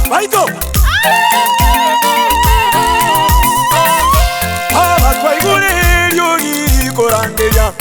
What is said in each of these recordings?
Baito Aba twaigure yogi korangeya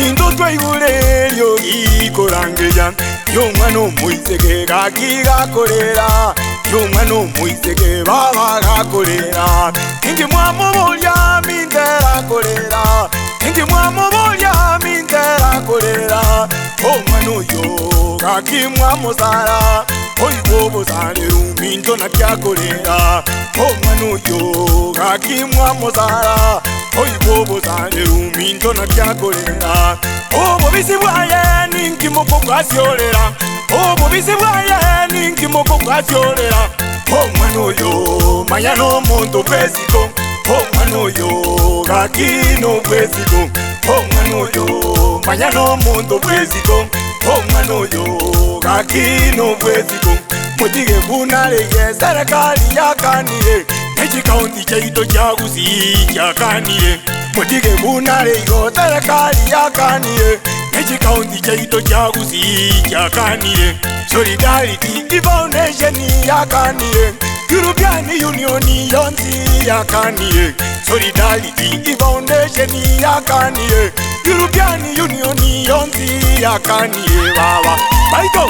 Indo twaigure yogi korangeya Yomano muisege gakiga korera Yomano muisege baba gakorera Ingi mwamo bolya mindera korera Ingi mwamo bolya mindera korera Omano yo gaki mwamo sara Oigo bozane ruminto na kya korera Omano yo gaki mwamo sara Oigo bozane ruminto na kya korera Obo bisi bwaye ninki moko kwasiolera Obo bisi bwaye ninki moko kwasiolera Omano yo mayano monto pesiko Omano yo gaki no pesiko Omano yo mayano monto pesiko Omano yo gaki no pesiko Mutige bunale ye serikali yakaniye Eji kaunti chaito chagusi yakaniye Mutige bunale yo serikali yakaniye Eji kaunti chaito chagusi yakaniye Solidarity Foundation yakaniye European Union yonzi yakaniye Solidarity Foundation yakaniye European Union yonzi yakaniye baba Baito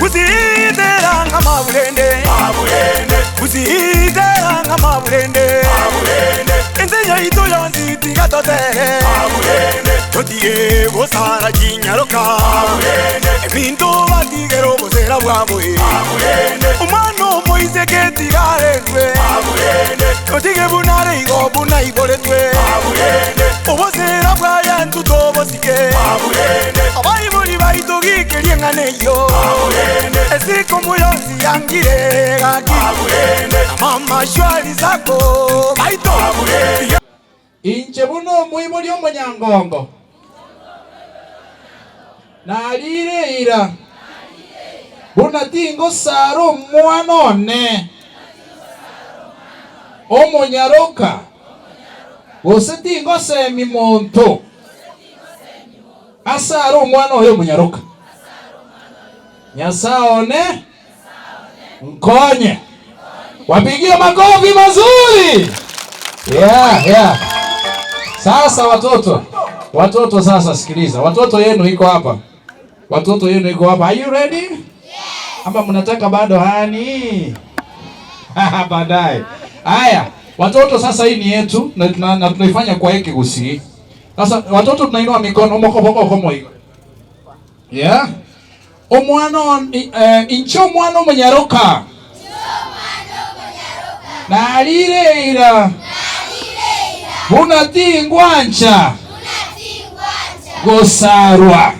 Kuzideranga mabulende Kuzideranga mabulende Enseña ito yonzi tigatotere Totie gozara jinyaroka Eminto batigero bozera bwaboe Umano moise que tigaretwe Totige bunare igo buna iboletwe Obozera bwaya ntuto bosike Abai boli baito gikeriengane yo Esi como yonzi yangire gaki Mama shwari zako baito Inche buno muimuri omunyangongo Nalireira Buna tingo saro mwanone Omunyaroka Ose tingo semi monto Asaro mwana oyo munyaroka Nyasaone Nkonye Wapigie makofi mazuri Yeah Sasa watoto sasa sikiliza watoto yenu iko hapa Are you ready? Yeah. Ama mnataka bado hani? Baadaye. Haya, watoto sasa hii ni yetu na tunaifanya kwa hiki gusi. Sasa watoto tunainua mikono moko hiyo. Yeah. Omwana incho mwana munyaroka. Nalireira. Bunatingwancha. Gosarwa.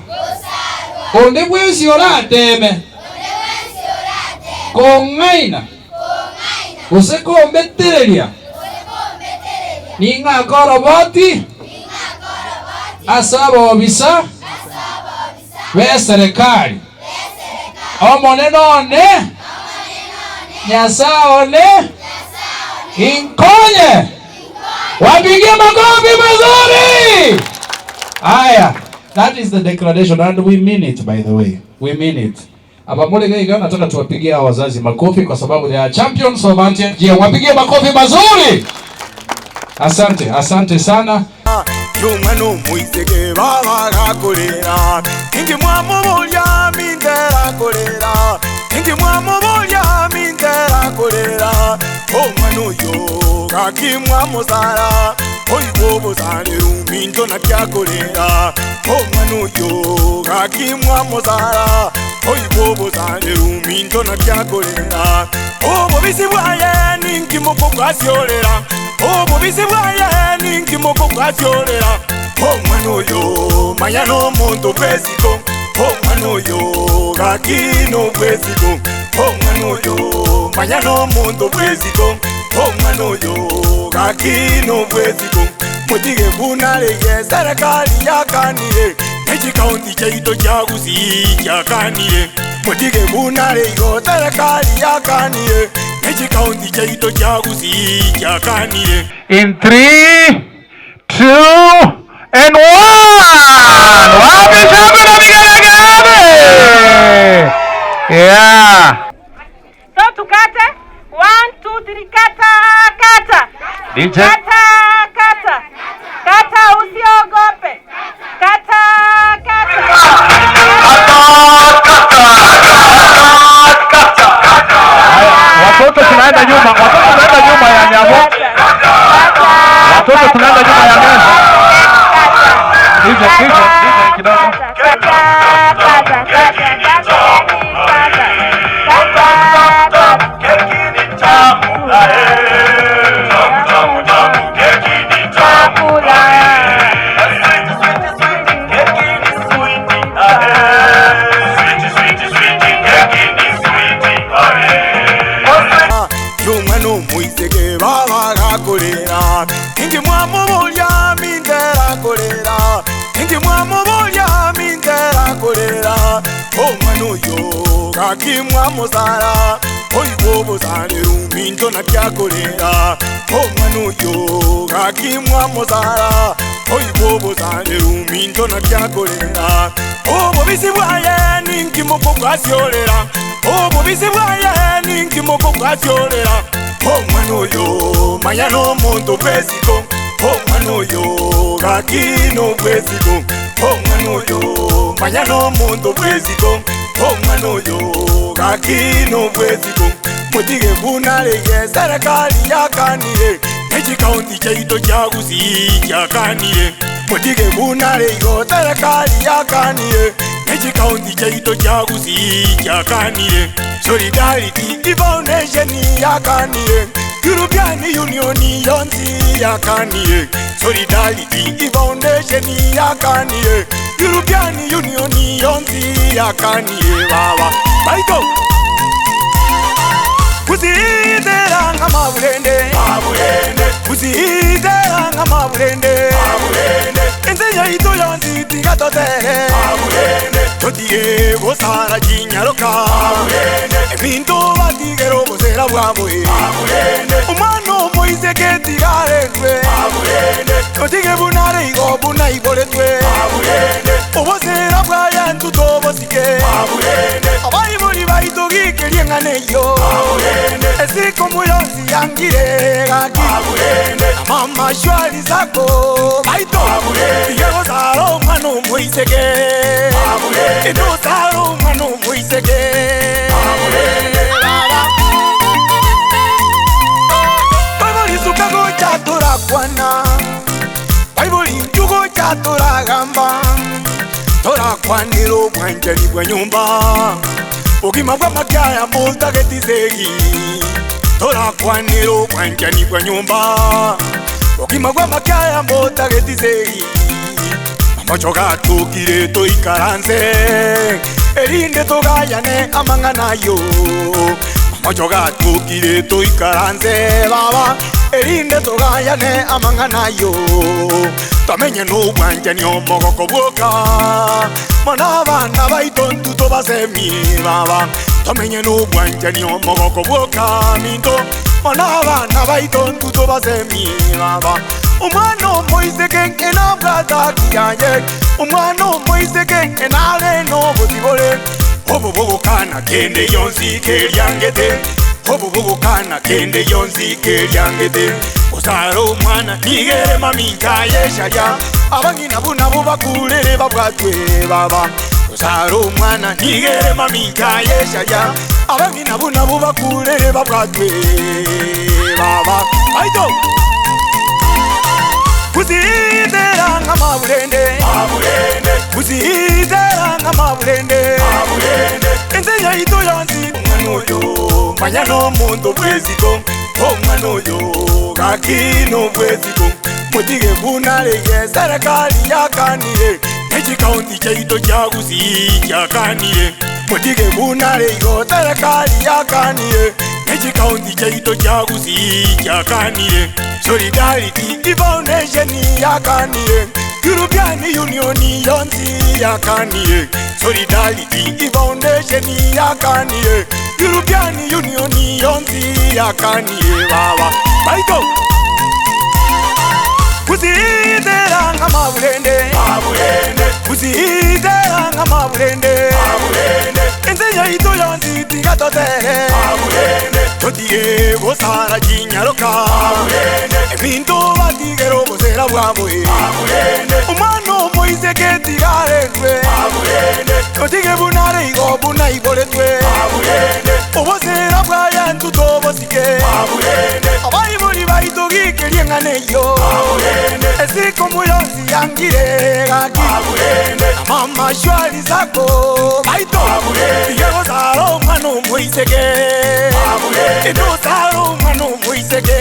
Onde bwezi orateme. Kongaina. Useko ombeterelia. Ninga koroboti. Asabo obisa. We serikali. Omonenone. Nyasaone. Inkonye. Wapigie makofi mazuri. Aya. That is the declaration and we mean it, by the way. We mean it. Abamule gani nataka tuwapigie hao wazazi makofi kwa sababu they are champions of anti-FGM. Wapigie makofi mazuri. Asante sana. Yomano muisege baba gakorera Ingi mwamo bolya mindera korera Ingi mwamo bolya mindera korera Omano yo gaki mwamo sara Oigo bozane ruminto na kya korera Omano yo gaki mwamo sara Oigo bozane ruminto na kya korera Obo bisi bwaye ninki moko kwasiolera Obo bisi bwaye ninki moko kwasiolera Omano yo mayano monto pesiko Omano yo gaki no pesiko Omano yo mayano monto pesiko Omano yo gaki no pesiko Mutige bunale ye serikali yakaniye Eji kaunti chaito chagusi yakaniye Mutige bunale yo serikali yakaniye Eji kaunti chaito chagusi yakaniye In 3, 2, and 1! Wapi shangwe na vigelegele! DJ. Kata, kata. Kata usiogope. Kata, kata. Watoto tunaenda nyuma, watoto tunaenda nyuma ya nyamo. Watoto tunaenda nyuma ya meza. DJ kidogo. Ingi mwamubulya mindera kolera, ingi mwamubulya mindera kolera. Omwana oyo kakimwa musara, oyibo buzale ruminjo na kyakolera. Omwana oyo kakimwa musara, oyibo buzale ruminjo na kyakolera. Obubisi bwaye ninkimoko bwasyolera, obubisi bwaye ninkimoko bwasyolera. Omwana oyo manya n'omuntu bwesiko, omwana oyo kakino bwesiko. Omwana oyo manya n'omuntu bwesiko, omwana oyo kakino bwesiko. Mutige bunaleye serikali yakaniye, ekikaunti kyaitu kyagusi kyakaniye. Mutige bunaleyo serikali yakaniye, ekikaunti kyaitu kyagusi kyakaniye. Solidarity Foundation yakaniye, European Union yonsi yakaniye. Solidarity Foundation yakaniye, European Union yonsi yakaniye. Baba baito kuzidera ngamabulende, kuzidera ngamabulende. Enzeya ito yonsi tigatotere, totiye gosara kinyaroka. Ebintu batigero bosera bwabwe, umano moise ketigarendwe. Totige bunare igo bunaiboletwe, obosera bwaya ntuto bosike. Abayibuli baitogi kerienganeyo, esiko muyonsi yangire gaki. Mama shwari zako baito, yego zaro mano moiseke, eno zaro mano moiseke. Baibuli sukago chatura kwana, baibuli njugo chatura gamba. Tora kwaniro bwanjani bwa nyumba, ukima bwa makyaya multa getisegi. Tora kwaniro bwanjani bwa nyumba, ukima bwa makyaya multa getisegi. Mamocho gatukire toikaranze, erinde togayane amanganayo. Mamocho gatukire toikaranze baba, erinde togayane amanganayo. Tamenye n'ubwanjani omogoko bwoka, mana abana baito ntuto basemi baba. Tamenye n'ubwanjani omogoko bwoka minto, mana abana baito ntuto basemi baba. Umwana omoiseke enabwata kiyanye, umwana omoiseke enale n'obuzibole. Obubukana kende yonsi keryangete, obubukana kende yonsi keryangete. Osaro umwana nigere maminta yeshaya, abangina bunabo bakulere babwatwe baba. Osaro umwana nigere maminta yeshaya, abangina bunabo bakulere babwatwe baba. Aito kuzidera ngamabulende, kuzidera ngamabulende. Enzeya ito yonsi omwana oyo manya n'omuntu bwesiko, omwana oyo kakino bwesiko. Mutige bunaleye serikali yakaniye, ekikaunti kyaitu kyagusi kyakaniye. Mutige bunaleyo serikali yakaniye, ekikaunti kyaitu kyagusi kyakaniye. Solidarity Foundation yakaniye, European Union yonsi yakaniye. Solidarity Foundation yakaniye, European Union yonsi yakaniye. Baba baito kuzidera ngamabulende, kuzidera ngamabulende. Enseña y tú yo si tiga totere Totie gozara jinyaroka Minto batigero bozera wabwe Umano moise que tigarenwe Totige bunare igo buna iboletwe Obozera bwaya ntuto bosike Abai muri baitogi keriengane yo Esi como yo si angire gaki Mama shwari zako baito Yego zaro mano moiseke Eno zaro mano moiseke